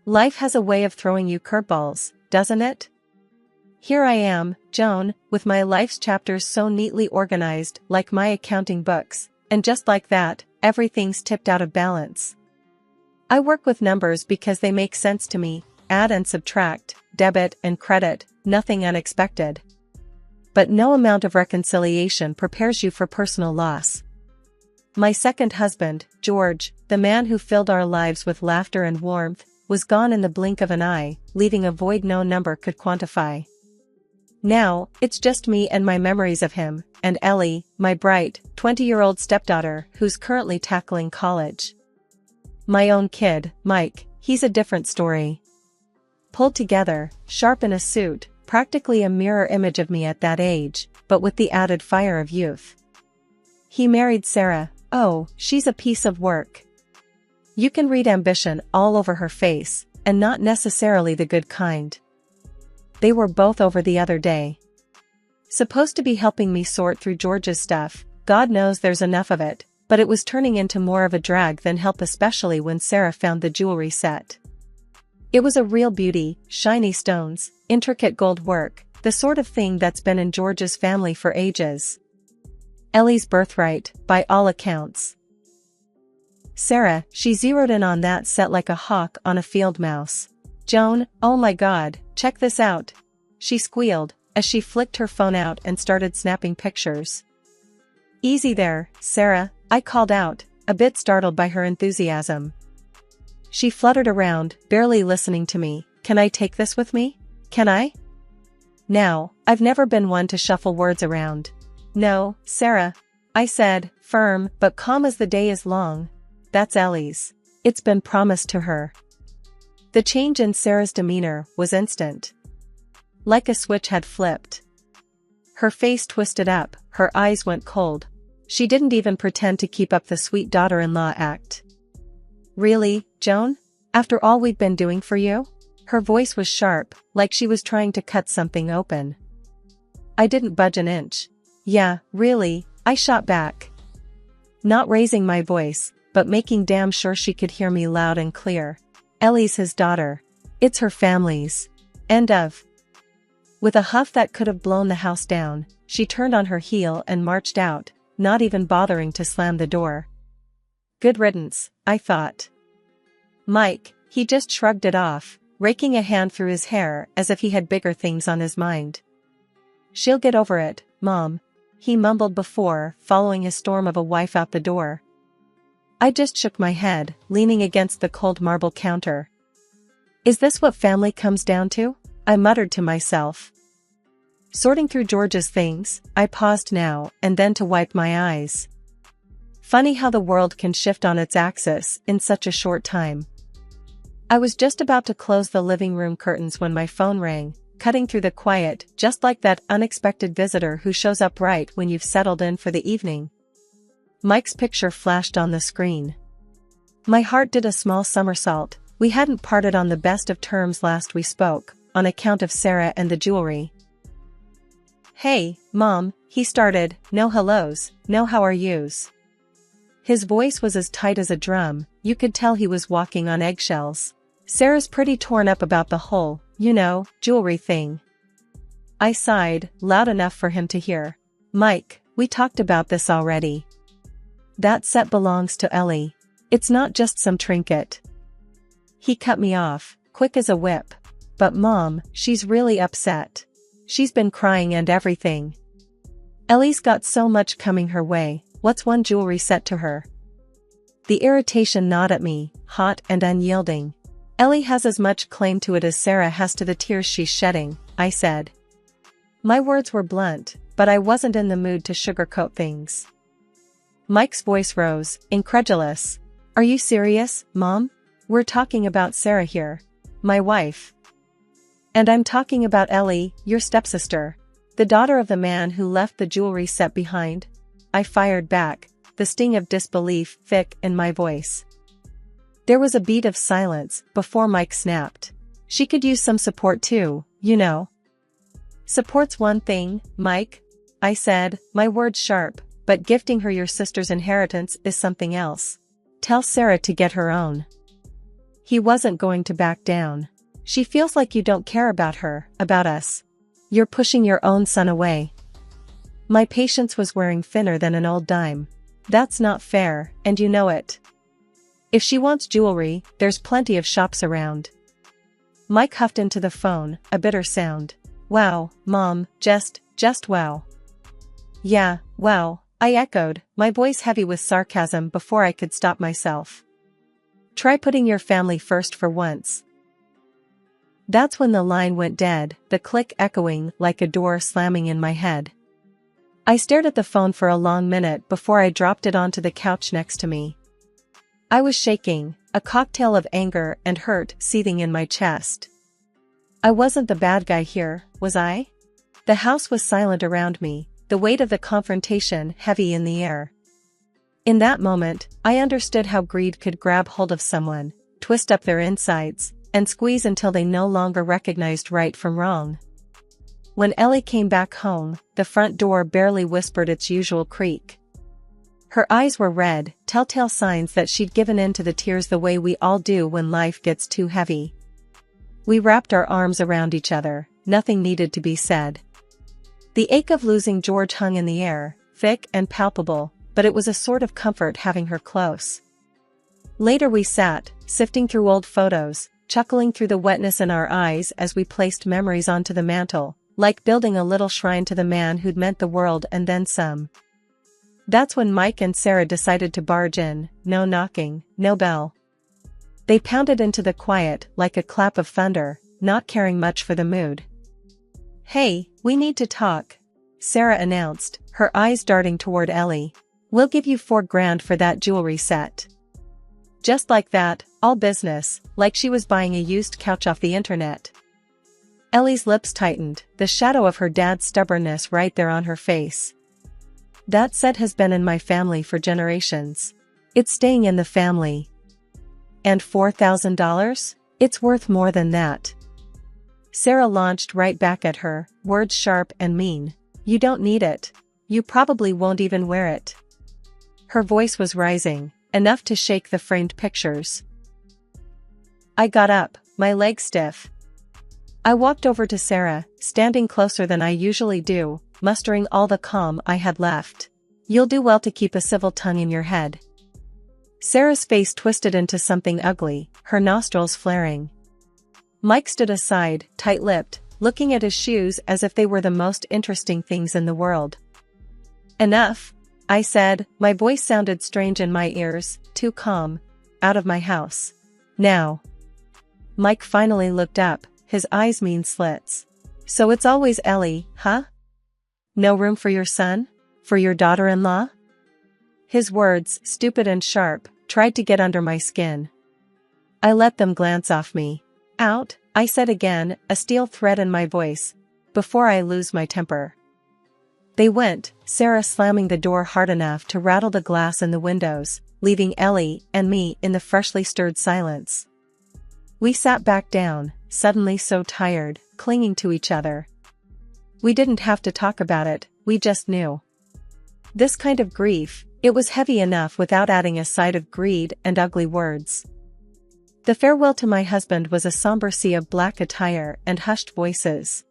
Life has a way of throwing you curveballs, doesn't it? Here I am, Joan, with my life's chapters so neatly organized like my accounting books, and just like that, everything's tipped out of balance. I work with numbers because they make sense to me, add and subtract, debit and credit, nothing unexpected. But no amount of reconciliation prepares you for personal loss. My second husband, George, the man who filled our lives with laughter and warmth, was gone in the blink of an eye, leaving a void no number could quantify. Now, it's just me and my memories of him, and Ellie, my bright, 20-year-old stepdaughter who's currently tackling college. My own kid, Mike, he's a different story. Pulled together, sharp in a suit, practically a mirror image of me at that age, but with the added fire of youth. He married Sarah. Oh, she's a piece of work. You can read ambition all over her face, and not necessarily the good kind. They were both over the other day. Supposed to be helping me sort through George's stuff, God knows there's enough of it, but it was turning into more of a drag than help, especially when Sarah found the jewelry set. It was a real beauty, shiny stones, intricate gold work, the sort of thing that's been in George's family for ages. Ellie's birthright, by all accounts. Sarah, she zeroed in on that set like a hawk on a field mouse. Joan, oh my God, check this out, she squealed, as she flicked her phone out and started snapping pictures. Easy there, Sarah, I called out, a bit startled by her enthusiasm. She fluttered around, barely listening to me. Can I take this with me? Can I? Now, I've never been one to shuffle words around. No, Sarah, I said, firm but calm as the day is long. That's Ellie's. It's been promised to her. The change in Sarah's demeanor was instant. Like a switch had flipped. Her face twisted up, her eyes went cold. She didn't even pretend to keep up the sweet daughter-in-law act. Really, Joan? After all we've been doing for you? Her voice was sharp, like she was trying to cut something open. I didn't budge an inch. Yeah, really, I shot back. Not raising my voice, but making damn sure she could hear me loud and clear. Ellie's his daughter. It's her family's. End of. With a huff that could have blown the house down, she turned on her heel and marched out, not even bothering to slam the door. Good riddance, I thought. Mike, he just shrugged it off, raking a hand through his hair as if he had bigger things on his mind. She'll get over it, Mom, he mumbled before following a storm of a wife out the door. I just shook my head, leaning against the cold marble counter. Is this what family comes down to? I muttered to myself. Sorting through George's things, I paused now and then to wipe my eyes. Funny how the world can shift on its axis in such a short time. I was just about to close the living room curtains when my phone rang, cutting through the quiet, just like that unexpected visitor who shows up right when you've settled in for the evening. Mike's picture flashed on the screen. My heart did a small somersault. We hadn't parted on the best of terms last we spoke, on account of Sarah and the jewelry. Hey, Mom, he started, no hellos, no how are yous. His voice was as tight as a drum, you could tell he was walking on eggshells. Sarah's pretty torn up about the whole, jewelry thing. I sighed, loud enough for him to hear. Mike, we talked about this already. That set belongs to Ellie. It's not just some trinket. He cut me off, quick as a whip. But Mom, she's really upset. She's been crying and everything. Ellie's got so much coming her way, what's one jewelry set to her? The irritation gnawed at me, hot and unyielding. Ellie has as much claim to it as Sarah has to the tears she's shedding, I said. My words were blunt, but I wasn't in the mood to sugarcoat things. Mike's voice rose, incredulous. Are you serious, Mom? We're talking about Sarah here. My wife. And I'm talking about Ellie, your stepsister. The daughter of the man who left the jewelry set behind. I fired back, the sting of disbelief thick in my voice. There was a beat of silence before Mike snapped. She could use some support too, Support's one thing, Mike, I said, my words sharp, but gifting her your sister's inheritance is something else. Tell Sarah to get her own. He wasn't going to back down. She feels like you don't care about her, about us. You're pushing your own son away. My patience was wearing thinner than an old dime. That's not fair, and you know it. If she wants jewelry, there's plenty of shops around. Mike huffed into the phone, a bitter sound. Wow, Mom, just wow. Yeah, wow, I echoed, my voice heavy with sarcasm before I could stop myself. Try putting your family first for once. That's when the line went dead, the click echoing like a door slamming in my head. I stared at the phone for a long minute before I dropped it onto the couch next to me. I was shaking, a cocktail of anger and hurt seething in my chest. I wasn't the bad guy here, was I? The house was silent around me, the weight of the confrontation heavy in the air. In that moment, I understood how greed could grab hold of someone, twist up their insides, and squeeze until they no longer recognized right from wrong. When Ellie came back home, the front door barely whispered its usual creak. Her eyes were red, telltale signs that she'd given in to the tears the way we all do when life gets too heavy. We wrapped our arms around each other, nothing needed to be said. The ache of losing George hung in the air, thick and palpable, but it was a sort of comfort having her close. Later we sat, sifting through old photos, chuckling through the wetness in our eyes as we placed memories onto the mantel, like building a little shrine to the man who'd meant the world and then some. That's when Mike and Sarah decided to barge in, no knocking, no bell. They pounded into the quiet like a clap of thunder, not caring much for the mood. Hey, we need to talk, Sarah announced, her eyes darting toward Ellie. We'll give you $4,000 for that jewelry set. Just like that, all business, like she was buying a used couch off the internet. Ellie's lips tightened, the shadow of her dad's stubbornness right there on her face. That set has been in my family for generations. It's staying in the family. And $4,000? It's worth more than that. Sarah launched right back at her, words sharp and mean. You don't need it. You probably won't even wear it. Her voice was rising, enough to shake the framed pictures. I got up, my legs stiff. I walked over to Sarah, standing closer than I usually do, mustering all the calm I had left. You'll do well to keep a civil tongue in your head. Sarah's face twisted into something ugly, her nostrils flaring. Mike stood aside, tight-lipped, looking at his shoes as if they were the most interesting things in the world. Enough, I said, my voice sounded strange in my ears, too calm. Out of my house. Now. Mike finally looked up, his eyes mean slits. So it's always Ellie, huh? No room for your son? For your daughter-in-law? His words, stupid and sharp, tried to get under my skin. I let them glance off me. Out, I said again, a steel thread in my voice, before I lose my temper. They went, Sarah slamming the door hard enough to rattle the glass in the windows, leaving Ellie and me in the freshly stirred silence. We sat back down, suddenly so tired, clinging to each other. We didn't have to talk about it, we just knew. This kind of grief, it was heavy enough without adding a side of greed and ugly words. The farewell to my husband was a somber sea of black attire and hushed voices.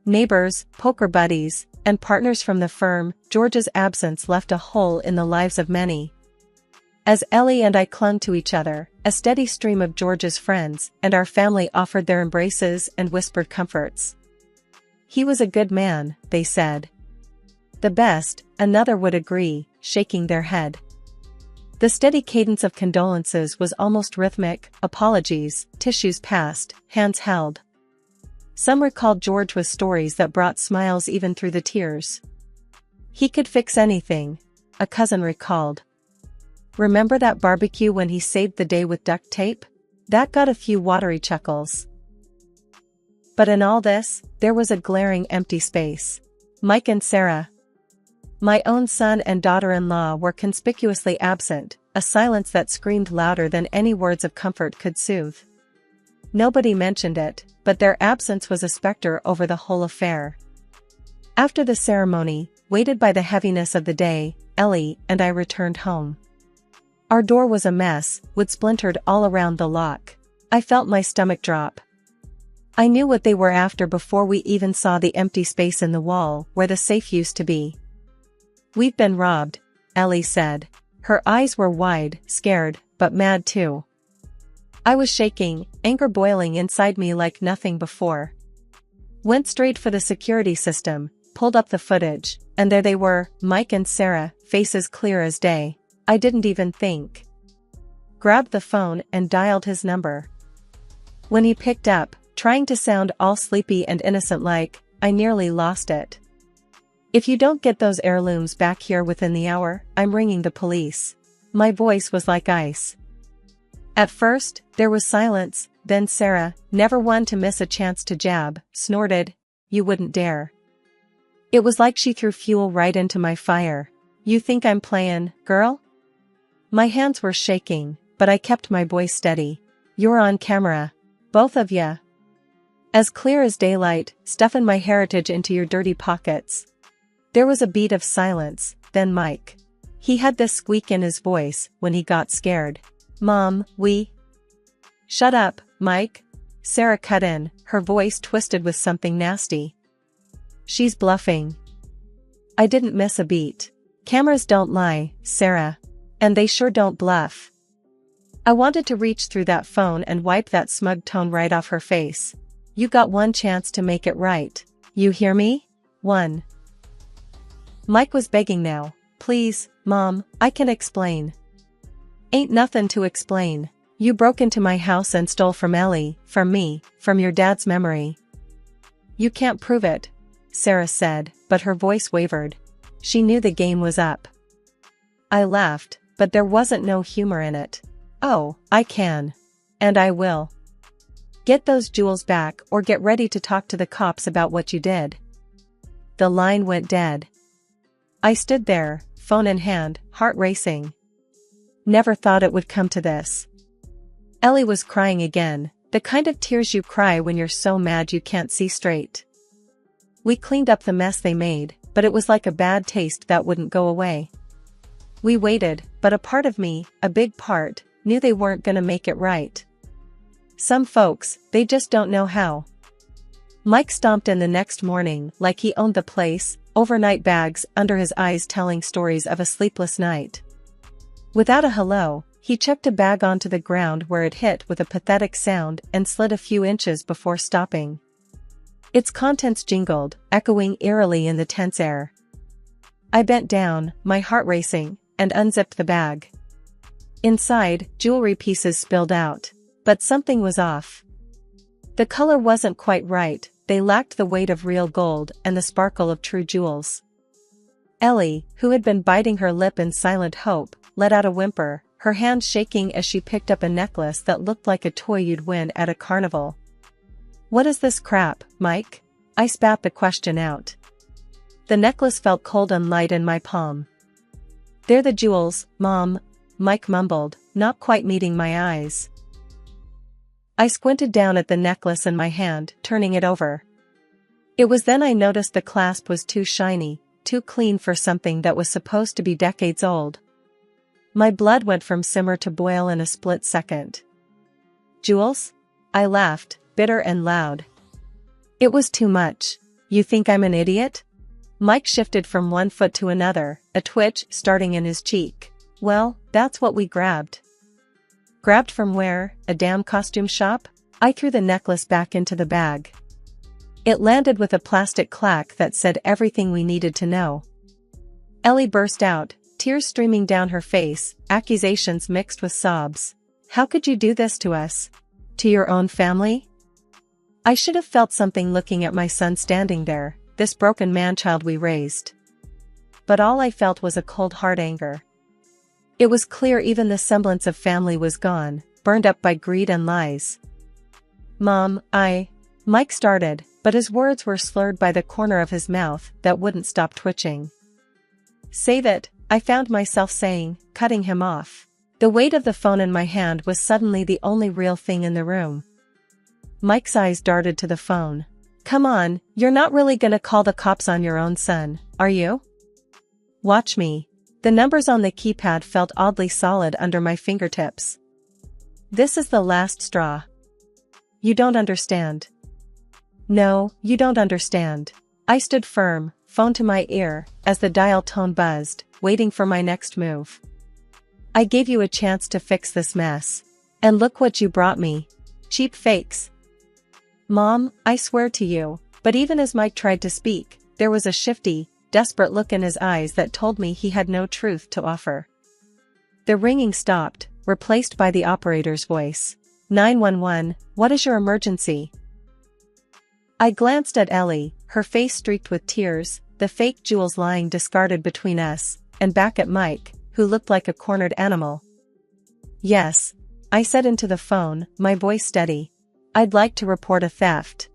Neighbors, poker buddies, and partners from the firm, George's absence left a hole in the lives of many. As Ellie and I clung to each other, a steady stream of George's friends and our family offered their embraces and whispered comforts. He was a good man, they said. The best, another would agree, shaking their head. The steady cadence of condolences was almost rhythmic, apologies, tissues passed, hands held. Some recalled George with stories that brought smiles even through the tears. He could fix anything, a cousin recalled. Remember that barbecue when he saved the day with duct tape? That got a few watery chuckles. But in all this, there was a glaring empty space. Mike and Sarah. My own son and daughter-in-law were conspicuously absent, a silence that screamed louder than any words of comfort could soothe. Nobody mentioned it, but their absence was a specter over the whole affair. After the ceremony, weighted by the heaviness of the day, Ellie and I returned home. Our door was a mess, wood splintered all around the lock. I felt my stomach drop. I knew what they were after before we even saw the empty space in the wall where the safe used to be. "We've been robbed," Ellie said. Her eyes were wide, scared, but mad too. I was shaking, anger boiling inside me like nothing before. Went straight for the security system, pulled up the footage, and there they were, Mike and Sarah, faces clear as day. I didn't even think. Grabbed the phone and dialed his number. When he picked up, trying to sound all sleepy and innocent like, I nearly lost it. "If you don't get those heirlooms back here within the hour, I'm ringing the police." My voice was like ice. At first, there was silence, then Sarah, never one to miss a chance to jab, snorted, "You wouldn't dare." It was like she threw fuel right into my fire. "You think I'm playin', girl?" My hands were shaking, but I kept my voice steady. "You're on camera. Both of ya. As clear as daylight, stuffin' my heritage into your dirty pockets." There was a beat of silence, then Mike. He had this squeak in his voice when he got scared. "Mom, we..." "Shut up, Mike," Sarah cut in, her voice twisted with something nasty. "She's bluffing." I didn't miss a beat. Cameras don't lie, Sarah. And they sure don't bluff. I wanted to reach through that phone and wipe that smug tone right off her face. "You got one chance to make it right. You hear me? One." Mike was begging now. "Please, Mom, I can explain." "Ain't nothin' to explain. You broke into my house and stole from Ellie, from me, from your dad's memory." "You can't prove it," Sarah said, but her voice wavered. She knew the game was up. I laughed, but there wasn't no humor in it. "Oh, I can. And I will. Get those jewels back or get ready to talk to the cops about what you did." The line went dead. I stood there, phone in hand, heart racing. Never thought it would come to this. Ellie was crying again, the kind of tears you cry when you're so mad you can't see straight. We cleaned up the mess they made, but it was like a bad taste that wouldn't go away. We waited, but a part of me, a big part, knew they weren't gonna make it right. Some folks, they just don't know how. Mike stomped in the next morning like he owned the place, overnight bags under his eyes telling stories of a sleepless night. Without a hello, he chucked a bag onto the ground where it hit with a pathetic sound and slid a few inches before stopping. Its contents jingled, echoing eerily in the tense air. I bent down, my heart racing, and unzipped the bag. Inside, jewelry pieces spilled out. But something was off. The color wasn't quite right, they lacked the weight of real gold and the sparkle of true jewels. Ellie, who had been biting her lip in silent hope, let out a whimper, her hand shaking as she picked up a necklace that looked like a toy you'd win at a carnival. "What is this crap, Mike?" I spat the question out. The necklace felt cold and light in my palm. "They're the jewels, Mom," Mike mumbled, not quite meeting my eyes. I squinted down at the necklace in my hand, turning it over. It was then I noticed the clasp was too shiny, too clean for something that was supposed to be decades old. My blood went from simmer to boil in a split second. "Jewels?" I laughed, bitter and loud. It was too much. "You think I'm an idiot?" Mike shifted from one foot to another, a twitch starting in his cheek. "Well, that's what we grabbed." "Grabbed from where, a damn costume shop?" I threw the necklace back into the bag. It landed with a plastic clack that said everything we needed to know. Ellie burst out, tears streaming down her face, accusations mixed with sobs. "How could you do this to us? To your own family?" I should have felt something looking at my son standing there, this broken man-child we raised. But all I felt was a cold hard anger. It was clear even the semblance of family was gone, burned up by greed and lies. "Mom, Mike started, but his words were slurred by the corner of his mouth that wouldn't stop twitching. "Save it," I found myself saying, cutting him off. The weight of the phone in my hand was suddenly the only real thing in the room. Mike's eyes darted to the phone. "Come on, you're not really gonna call the cops on your own son, are you? Watch me." The numbers on the keypad felt oddly solid under my fingertips. "This is the last straw. You don't understand. No, you don't understand. I stood firm, phone to my ear, as the dial tone buzzed, waiting for my next move. I gave you a chance to fix this mess. And look what you brought me. Cheap fakes. Mom, I swear to you, but even as Mike tried to speak, there was a shifty, desperate look in his eyes that told me he had no truth to offer. The ringing stopped, replaced by the operator's voice. 911, what is your emergency? I glanced at Ellie, her face streaked with tears, the fake jewels lying discarded between us, and back at Mike, who looked like a cornered animal. Yes, I said into the phone, my voice steady. I'd like to report a theft.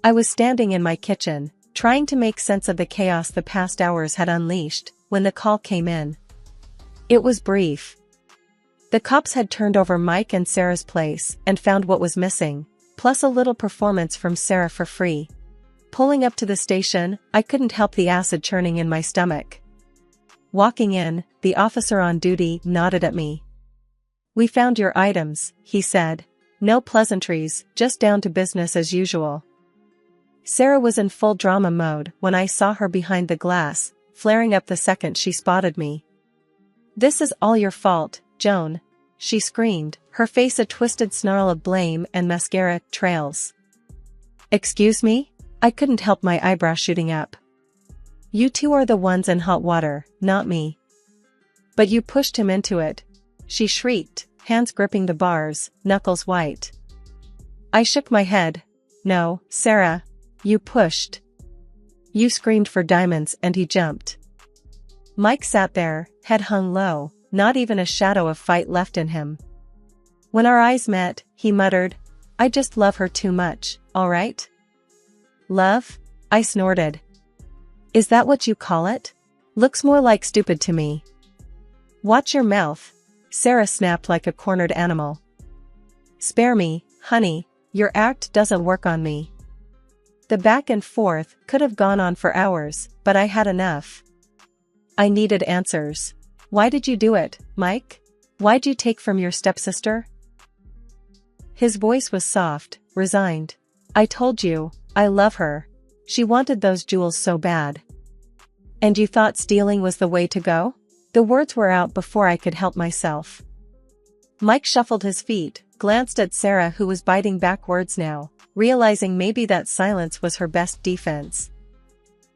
I was standing in my kitchen, trying to make sense of the chaos the past hours had unleashed, when the call came in. It was brief. The cops had turned over Mike and Sarah's place and found what was missing, plus a little performance from Sarah for free. Pulling up to the station, I couldn't help the acid churning in my stomach. Walking in, the officer on duty nodded at me. We found your items, he said. No pleasantries, just down to business as usual. Sarah was in full drama mode when I saw her behind the glass, flaring up the second she spotted me. This is all your fault, Joan, she screamed, her face a twisted snarl of blame and mascara trails. Excuse me? I couldn't help my eyebrow shooting up. You two are the ones in hot water, not me. But you pushed him into it, she shrieked, hands gripping the bars, knuckles white. I shook my head. No, Sarah. You pushed. You screamed for diamonds and he jumped. Mike sat there, head hung low, not even a shadow of fight left in him. When our eyes met, he muttered, I just love her too much, alright? Love? I snorted. Is that what you call it? Looks more like stupid to me. Watch your mouth, Sarah snapped like a cornered animal. Spare me, honey, your act doesn't work on me. The back and forth could have gone on for hours, but I had enough. I needed answers. Why did you do it, Mike? Why'd you take from your stepsister? His voice was soft, resigned. I told you, I love her. She wanted those jewels so bad. And you thought stealing was the way to go? The words were out before I could help myself. Mike shuffled his feet, glanced at Sarah who was biting back words now, realizing maybe that silence was her best defense.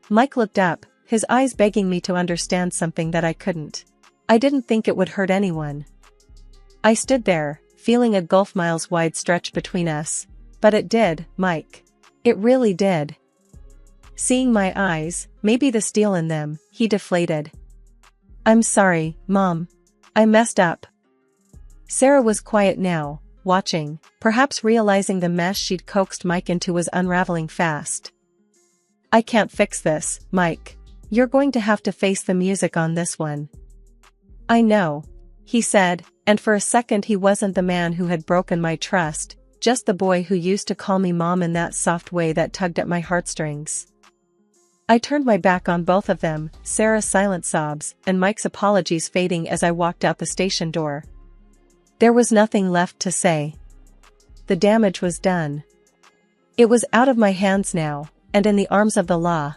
Mike looked up, his eyes begging me to understand something that I couldn't. I didn't think it would hurt anyone. I stood there, feeling a gulf miles wide stretch between us. But it did, Mike. It really did. Seeing my eyes, maybe the steel in them, he deflated. I'm sorry, Mom. I messed up. Sarah was quiet now, watching, perhaps realizing the mess she'd coaxed Mike into was unraveling fast. I can't fix this, Mike. You're going to have to face the music on this one. I know, he said, and for a second he wasn't the man who had broken my trust, just the boy who used to call me Mom in that soft way that tugged at my heartstrings. I turned my back on both of them, Sarah's silent sobs and Mike's apologies fading as I walked out the station door. There was nothing left to say. The damage was done. It was out of my hands now, and in the arms of the law.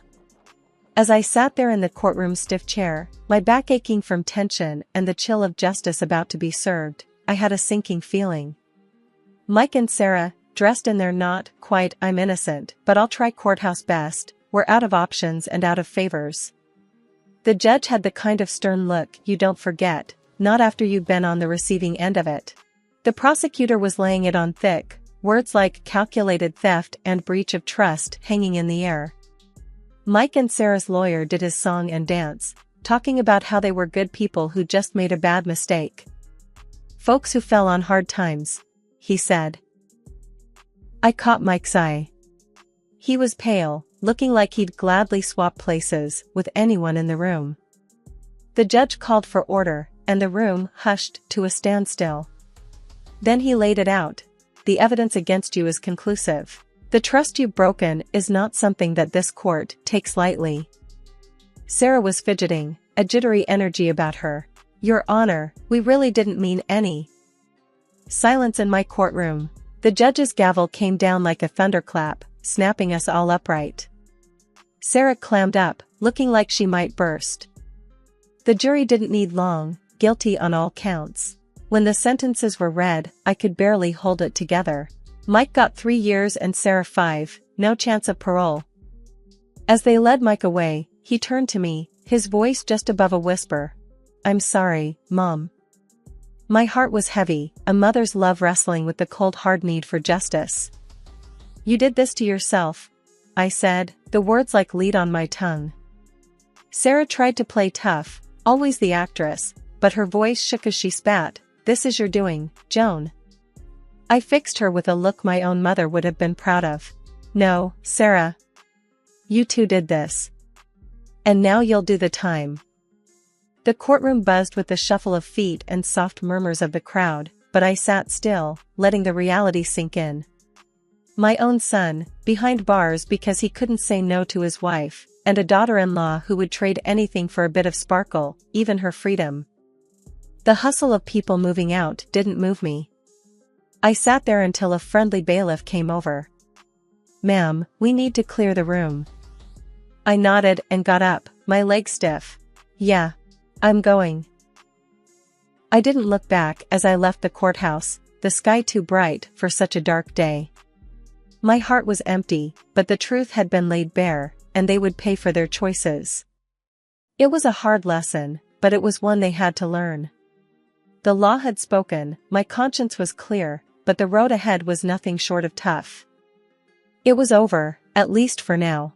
As I sat there in the courtroom's stiff chair, my back aching from tension and the chill of justice about to be served, I had a sinking feeling. Mike and Sarah, dressed in their not quite I'm innocent but I'll try courthouse best, were out of options and out of favors. The judge had the kind of stern look you don't forget, not after you've been on the receiving end of it. The prosecutor was laying it on thick, words like calculated theft and breach of trust hanging in the air. Mike and Sarah's lawyer did his song and dance, talking about how they were good people who just made a bad mistake. Folks who fell on hard times, he said. I caught Mike's eye. He was pale, looking like he'd gladly swap places with anyone in the room. The judge called for order, and the room hushed to a standstill. Then he laid it out. The evidence against you is conclusive. The trust you've broken is not something that this court takes lightly. Sarah was fidgeting, a jittery energy about her. Your Honor, we really didn't mean any. Silence in my courtroom. The judge's gavel came down like a thunderclap, snapping us all upright. Sarah clammed up, looking like she might burst. The jury didn't need long, guilty on all counts. When the sentences were read, I could barely hold it together. Mike got 3 years and Sarah 5, no chance of parole. As they led Mike away, he turned to me, his voice just above a whisper. "I'm sorry, Mom." My heart was heavy, a mother's love wrestling with the cold hard need for justice. "You did this to yourself," I said, the words like lead on my tongue. Sarah tried to play tough, always the actress, but her voice shook as she spat, "This is your doing, Joan." I fixed her with a look my own mother would have been proud of. "No, Sarah. You too did this. And now you'll do the time." The courtroom buzzed with the shuffle of feet and soft murmurs of the crowd, but I sat still, letting the reality sink in. My own son, behind bars because he couldn't say no to his wife, and a daughter-in-law who would trade anything for a bit of sparkle, even her freedom. The hustle of people moving out didn't move me. I sat there until a friendly bailiff came over. "Ma'am, we need to clear the room." I nodded and got up, my legs stiff. "Yeah. I'm going." I didn't look back as I left the courthouse, the sky too bright for such a dark day. My heart was empty, but the truth had been laid bare, and they would pay for their choices. It was a hard lesson, but it was one they had to learn. The law had spoken, my conscience was clear, but the road ahead was nothing short of tough. It was over, at least for now.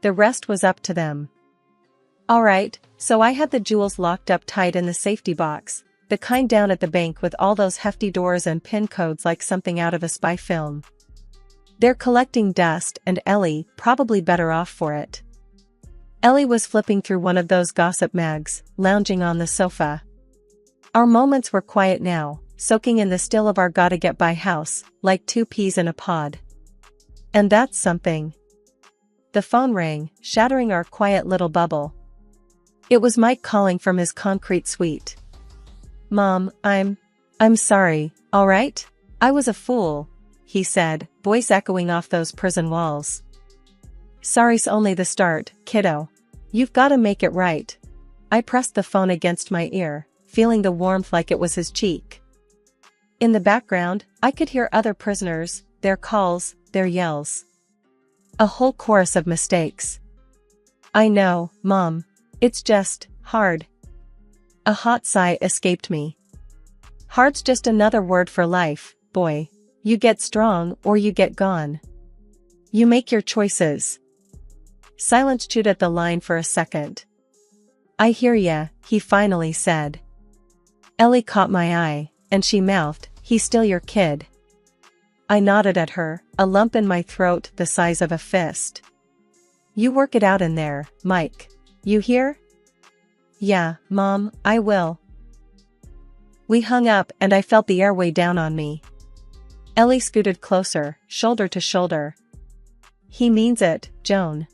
The rest was up to them. All right, so I had the jewels locked up tight in the safety box, the kind down at the bank with all those hefty doors and pin codes like something out of a spy film. They're collecting dust, and Ellie, probably better off for it. Ellie was flipping through one of those gossip mags, lounging on the sofa. Our moments were quiet now, soaking in the still of our gotta-get-by house, like 2 peas in a pod. And that's something. The phone rang, shattering our quiet little bubble. It was Mike calling from his concrete suite. "Mom, I'm sorry, all right? I was a fool," he said, voice echoing off those prison walls. "Sorry's only the start, kiddo. You've gotta make it right." I pressed the phone against my ear, feeling the warmth like it was his cheek. In the background, I could hear other prisoners, their calls, their yells. A whole chorus of mistakes. "I know, Mom. It's just hard." A hot sigh escaped me. Hard's just another word for life, boy. You get strong or you get gone. You make your choices. Silence chewed at the line for a second. "I hear ya," he finally said. Ellie caught my eye, and she mouthed, "He's still your kid." I nodded at her, a lump in my throat the size of a fist. "You work it out in there, Mike. You hear?" "Yeah, Mom, I will." We hung up and I felt the air weigh down on me. Ellie scooted closer, shoulder to shoulder. "He means it, Joan."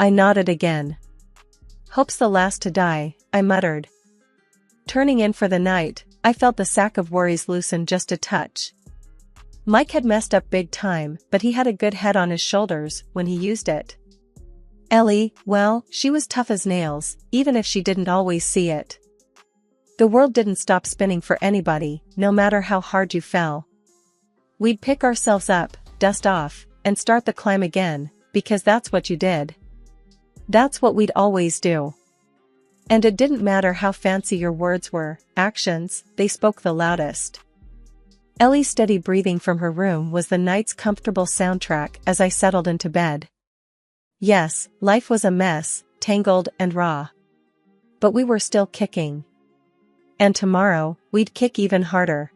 I nodded again. "Hope's the last to die," I muttered. Turning in for the night, I felt the sack of worries loosen just a touch. Mike had messed up big time, but he had a good head on his shoulders when he used it. Ellie, well, she was tough as nails, even if she didn't always see it. The world didn't stop spinning for anybody, no matter how hard you fell. We'd pick ourselves up, dust off, and start the climb again, because that's what you did. That's what we'd always do. And it didn't matter how fancy your words were, actions, they spoke the loudest. Ellie's steady breathing from her room was the night's comfortable soundtrack as I settled into bed. Yes, life was a mess, tangled and raw. But we were still kicking. And tomorrow, we'd kick even harder.